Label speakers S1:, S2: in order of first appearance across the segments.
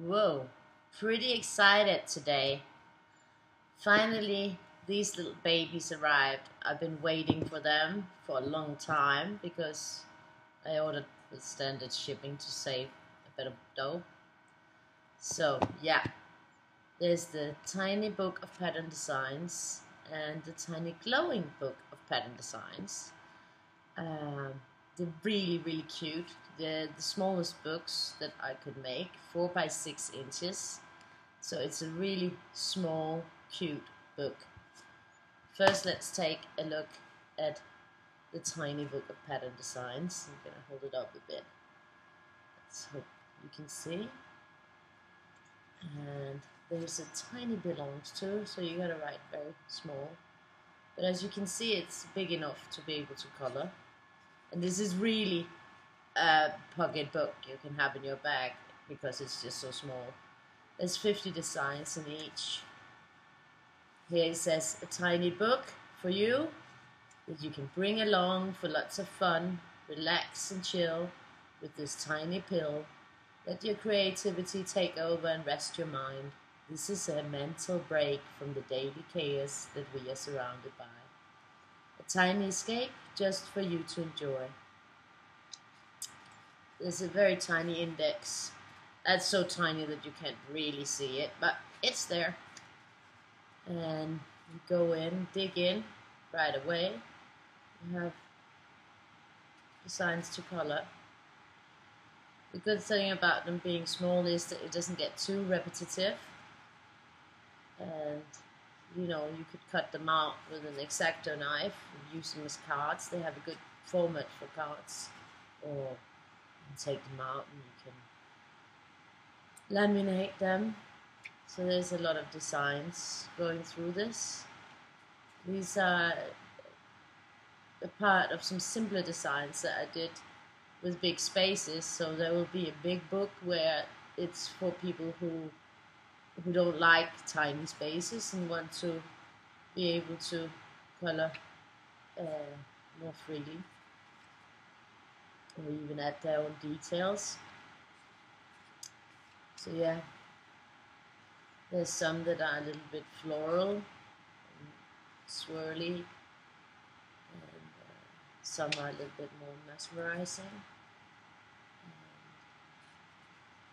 S1: Whoa, pretty excited today. Finally, these little babies arrived. I've been waiting for them for a long time because I ordered with standard shipping to save a bit of dough. So, yeah, there's the tiny book of pattern designs and the tiny glowing book of pattern designs. Um, they're really cute. They're the smallest books that I could make, 4 by 6 inches. So it's a really small, cute book. First, let's take a look at the tiny book of pattern designs. I'm going to hold it up a bit. Let's hope you can see. And there's a tiny belongs to, so you gotta write very small. But as you can see, it's big enough to be able to color. And this is really a pocket book you can have in your bag because it's just so small. There's 50 designs in each. Here it says a tiny book for you that you can bring along for lots of fun, relax and chill with this tiny pill. Let your creativity take over and rest your mind. This is a mental break from the daily chaos that we are surrounded by. A tiny escape just for you to enjoy. There's a very tiny index. That's so tiny that you can't really see it, but it's there. And you go in, dig in right away. You have designs to color. The good thing about them being small is that it doesn't get too repetitive. And you could cut them out with an X-Acto knife and use them as cards. They have a good format for cards. Or you can take them out and you can laminate them. So there's a lot of designs going through this. These are a part of some simpler designs that I did with big spaces. So there will be a big book where it's for people who don't like tiny spaces and want to be able to color more freely or even add their own details. So yeah, there's some that are a little bit floral and swirly, and some are a little bit more mesmerizing.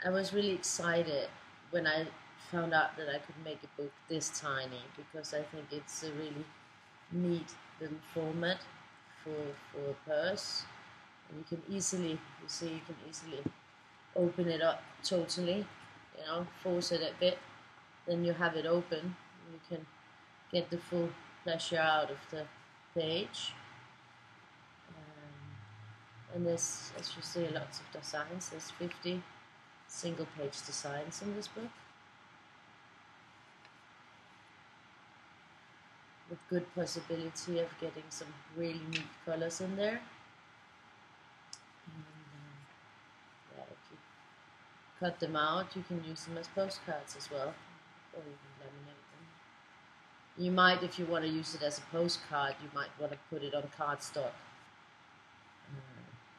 S1: And I was really excited when I found out that I could make a book this tiny because I think it's a really neat little format for a purse. And you can easily open it up totally, force it a bit, then you have it open. You can get the full pleasure out of the page. And there's, as you see, lots of designs. There's 50 single page designs in this book, with good possibility of getting some really neat colors in there. And yeah, if you cut them out, you can use them as postcards as well, or you can laminate them. You might, if you want to use it as a postcard, you might want to put it on cardstock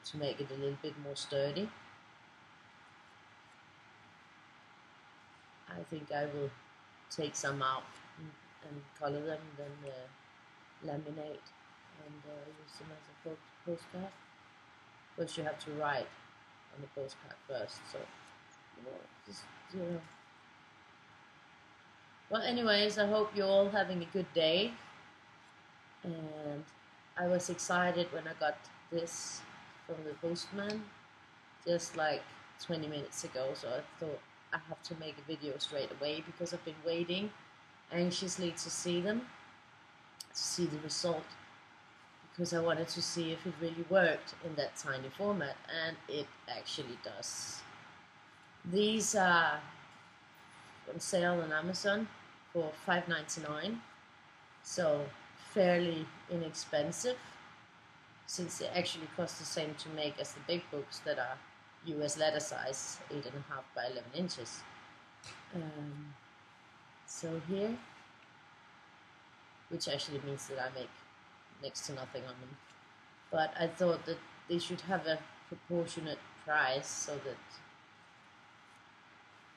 S1: to make it a little bit more sturdy. I think I will take some out and color them, then laminate and use them as a postcard. First you have to write on the postcard first, so just well, anyways, I hope you're all having a good day, and I was excited when I got this from the postman just like 20 minutes ago, so I thought I have to make a video straight away because I've been waiting anxiously to see them, to see the result, because I wanted to see if it really worked in that tiny format, and it actually does. These are on sale on Amazon for $5.99, so fairly inexpensive, since they actually cost the same to make as the big books that are US letter size, 8.5 by 11 inches. So here, which actually means that I make next to nothing on them, but I thought that they should have a proportionate price so that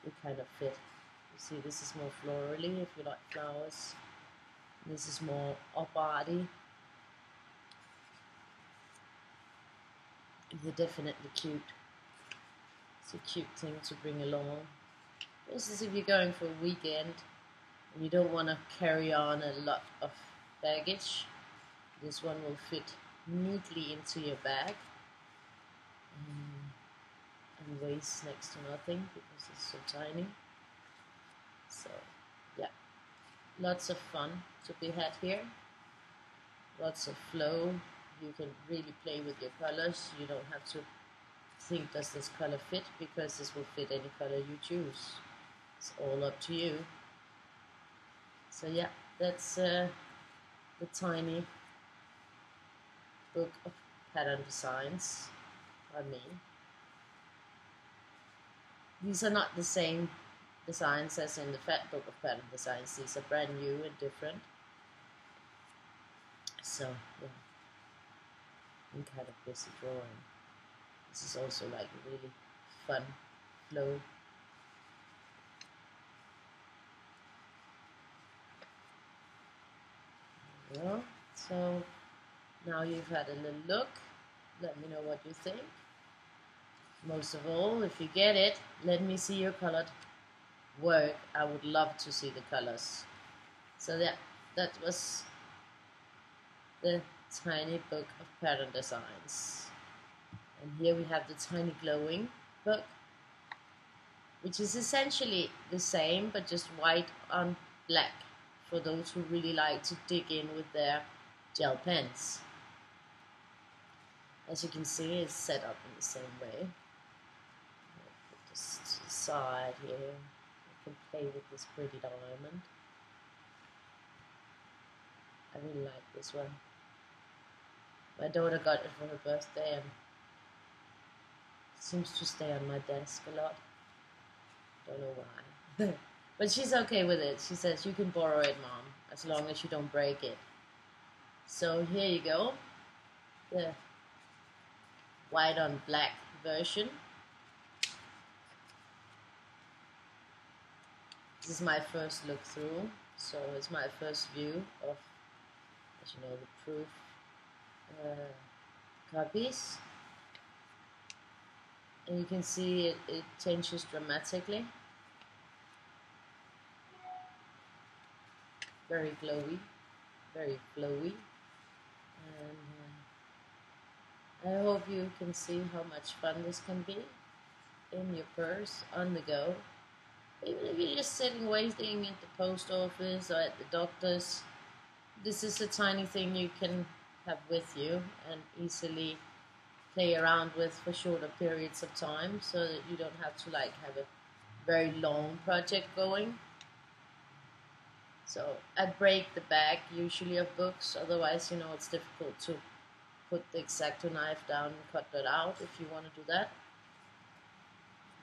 S1: they kind of fit. You see, this is more florally if you like flowers. This is more up body. They're definitely cute. It's a cute thing to bring along. This is if you're going for a weekend and you don't want to carry on a lot of baggage. This one will fit neatly into your bag and weighs next to nothing because it's so tiny. So yeah, lots of fun to be had here. Lots of flow. You can really play with your colors. You don't have to think, does this color fit, because this will fit any color you choose. It's all up to you. So yeah, that's the tiny book of pattern designs by me. These are not the same designs as in the Fat Book of Pattern Designs. These are brand new and different. So yeah, I'm kind of busy drawing. This is also like a really fun flow. There we go. So now you've had a little look. Let me know what you think. Most of all, if you get it, let me see your colored work. I would love to see the colors. So yeah, that was the tiny book of pattern designs. And here we have the tiny glowing book, which is essentially the same but just white on black for those who really like to dig in with their gel pens. As you can see, it's set up in the same way. Put this to the side here. You can play with this pretty diamond. I really like this one. My daughter got it for her birthday and it seems to stay on my desk a lot. Don't know why. But she's okay with it. She says, you can borrow it, Mom, as long as you don't break it. So here you go. The white on black version. This is my first look through, so it's my first view of, as you know, the proof copies. And you can see it changes dramatically. Very glowy, very flowy. And I hope you can see how much fun this can be in your purse, on the go. Even if you're just sitting waiting at the post office or at the doctor's, this is a tiny thing you can have with you and easily play around with for shorter periods of time, so that you don't have to like have a very long project going. So I break the back usually of books, otherwise, you know, it's difficult to put the X-Acto knife down and cut that out if you want to do that.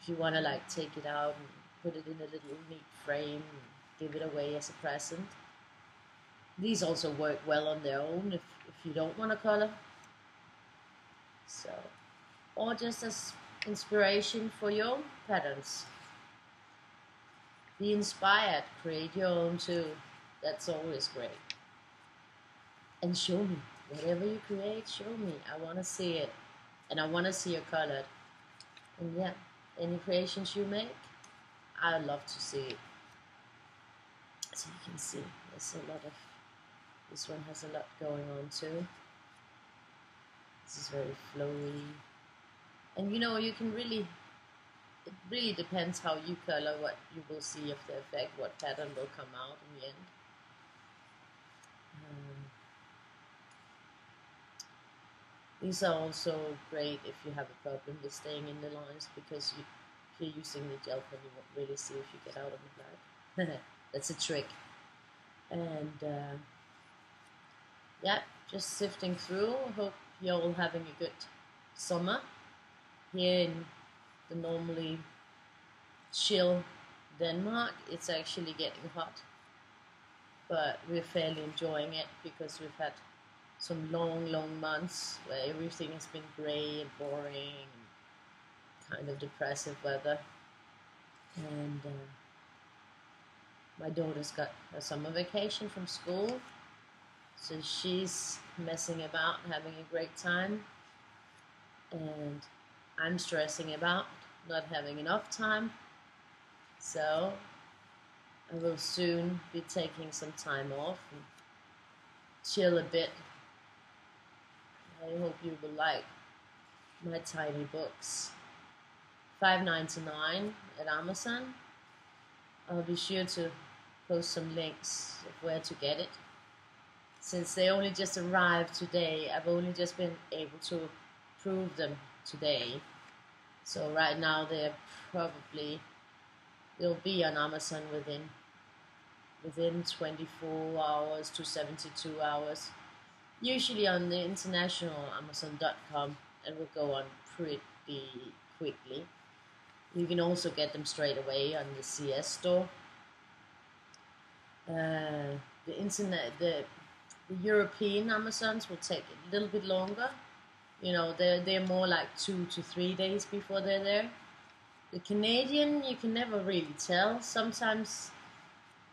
S1: If you want to like take it out and put it in a little neat frame and give it away as a present. These also work well on their own if you don't want to color. So, or just as inspiration for your own patterns. Be inspired, create your own too. That's always great. And show me. Whatever you create, show me. I want to see it. And I want to see it colored. And yeah, any creations you make, I love to see it. So you can see there's a lot of, this one has a lot going on too. This is very flowy. And you know, you can really, it really depends how you color, what you will see of the effect, what pattern will come out in the end. These are also great if you have a problem with staying in the lines, because if you're using the gel pen, you won't really see if you get out of the black. That's a trick. And yeah, just sifting through. I hope you're all having a good summer. Here in the normally chill Denmark, it's actually getting hot, but we're fairly enjoying it because we've had some long months where everything has been grey and boring and kind of depressive weather. And my daughter's got a summer vacation from school, so she's messing about, having a great time, and I'm stressing about not having enough time. So I will soon be taking some time off and chill a bit. I hope you will like my tiny books. $5.99 at Amazon. I'll be sure to post some links of where to get it. Since they only just arrived today, I've only just been able to prove them today. So right now they'll be on Amazon within 24 hours to 72 hours. Usually on the international Amazon.com, it will go on pretty quickly. You can also get them straight away on the CS store. The European Amazons will take a little bit longer. You know, they're more like 2 to 3 days before they're there. The Canadian, you can never really tell. Sometimes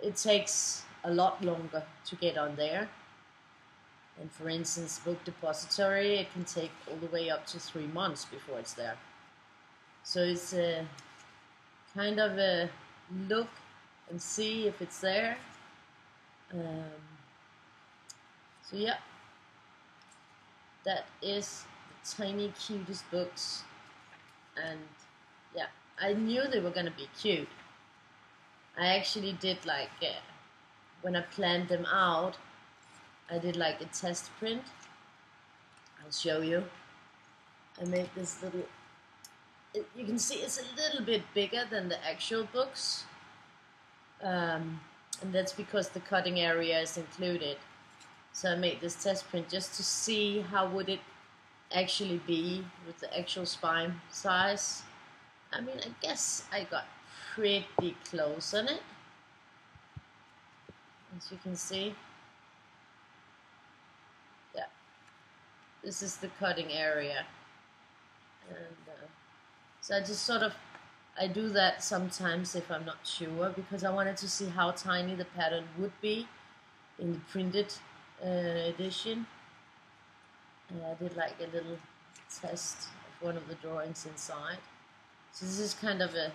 S1: it takes a lot longer to get on there. And for instance, Book Depository, it can take all the way up to 3 months before it's there. So it's a kind of a look and see if it's there. So yeah, that is the tiny cutest books, and yeah, I knew they were gonna be cute. I actually did like when I planned them out, I did like a test print. I'll show you. I made this little. You can see it's a little bit bigger than the actual books, and that's because the cutting area is included. So I made this test print just to see how would it actually be with the actual spine size. I mean, I guess I got pretty close on it, as you can see. Yeah, this is the cutting area, and so I just I do that sometimes if I'm not sure, because I wanted to see how tiny the pattern would be in the printed edition. And I did like a little test of one of the drawings inside. So this is kind of a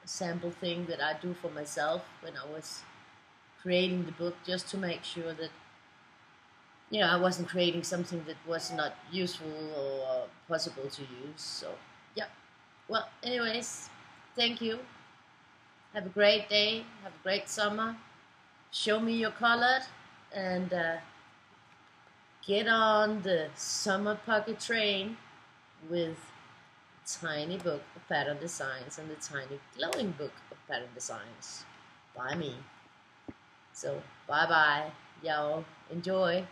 S1: sample thing that I do for myself when I was creating the book, just to make sure that I wasn't creating something that was not useful or possible to use. So yeah. Well, anyways, thank you. Have a great day. Have a great summer. Show me your color, and get on the summer pocket train with tiny book of pattern designs and the tiny glowing book of pattern designs by me. So bye bye, y'all. Enjoy.